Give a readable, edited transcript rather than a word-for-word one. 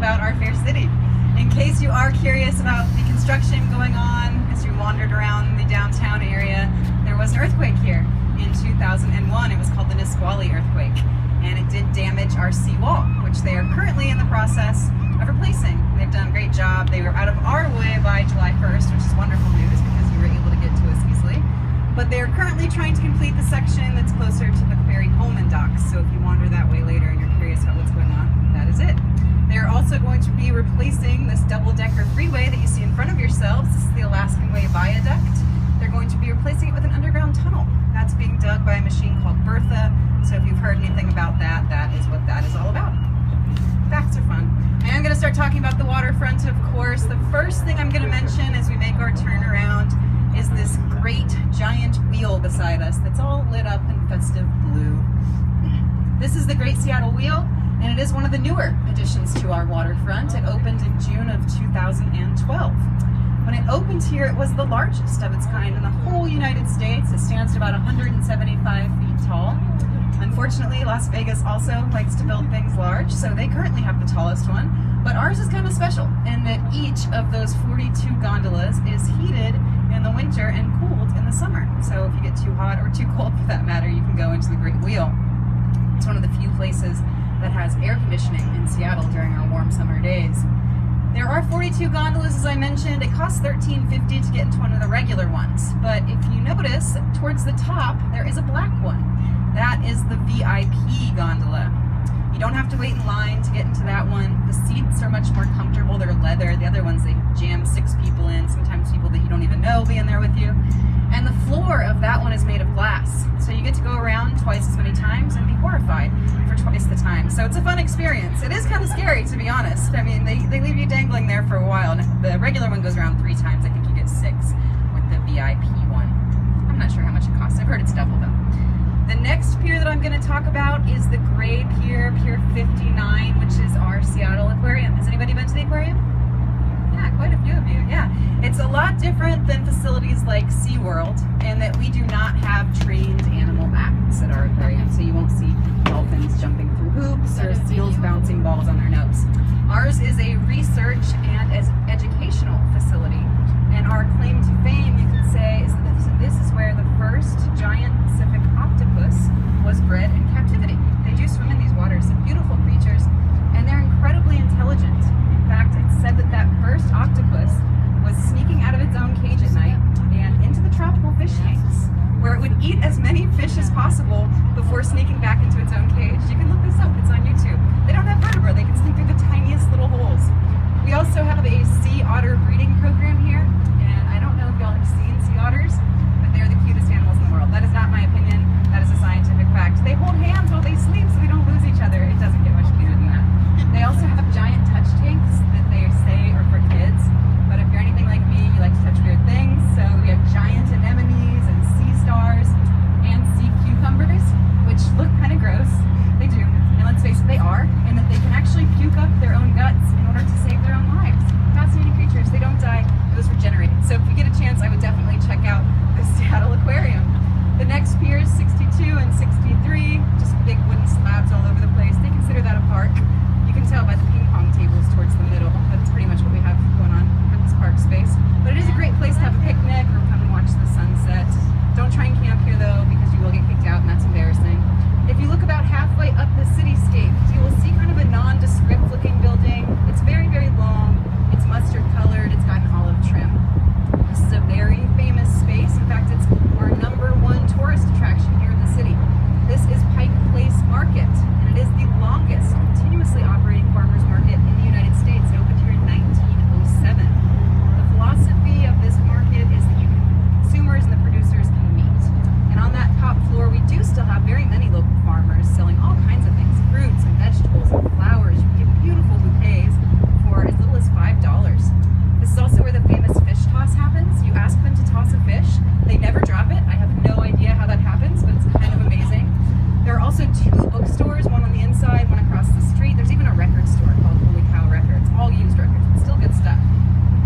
about our fair city. In case you are curious about the construction going on, as you wandered around the downtown area, there was an earthquake here in 2001. It was called the Nisqually earthquake, and it did damage our seawall, which they are currently in the process of replacing. They've done a great job. They were out of our way by July 1st, which is wonderful news because you were able to get to us easily. But they're currently trying to complete the section that's closer to the ferry Coleman docks. So if you wander that way later and you're curious about what's going on, that is it. They're also going to be replacing this double-decker freeway that you see in front of yourselves. This is the Alaskan Way Viaduct. They're going to be replacing it with an underground tunnel. That's being dug by a machine called Bertha. So if you've heard anything about that, that is what that is all about. Facts are fun. I am going to start talking about the waterfront, of course. The first thing I'm going to mention as we make our turn around is this great giant wheel beside us that's all lit up in festive blue. This is the Great Seattle Wheel, and it is one of the newer additions to our waterfront. It opened in June of 2012. When it opened here, it was the largest of its kind in the whole United States. It stands at about 175 feet tall. Unfortunately, Las Vegas also likes to build things large, so they currently have the tallest one. But ours is kind of special in that each of those 42 gondolas is heated in the winter and cooled in the summer. So if you get too hot or too cold for that matter, you can go into the Great Wheel. It's one of the few places that has air conditioning in Seattle during our warm summer days. There are 42 gondolas, as I mentioned. It costs $13.50 to get into one of the regular ones. But if you notice, towards the top, there is a black one. That is the VIP gondola. You don't have to wait in line to get into that one. The seats are much more comfortable. They're leather. The other ones, they jam 6 people in, sometimes people that you don't even know be in there with you. And the floor of that one is made of glass. So you get to go around twice as many times and be horrified for twice the time. So it's a fun experience. It is kind of scary, to be honest. I mean, they leave you dangling there for a while. And the regular one goes around 3 times. I think you get 6 with the VIP one. I'm not sure how much it costs. I've heard it's double though. The next pier that I'm going to talk about is the Gray Pier, Pier 59, which is our Seattle Aquarium. Has anybody been to the aquarium? Yeah, quite a few of you, yeah. It's a lot different than facilities like SeaWorld in that we do not have trained animal acts at our aquarium, so you won't see dolphins jumping through hoops or seals bouncing balls on their nose. Ours is a research and educational facility, and our claim to fame, you can say, is that this is where the first giant Pacific octopus was bred in captivity. They do swim in these waters, they're beautiful creatures, and they're incredibly intelligent. In fact, it's said that that first octopus was sneaking out of its own cage at night and into the tropical fish tanks, where it would eat as many fish as possible before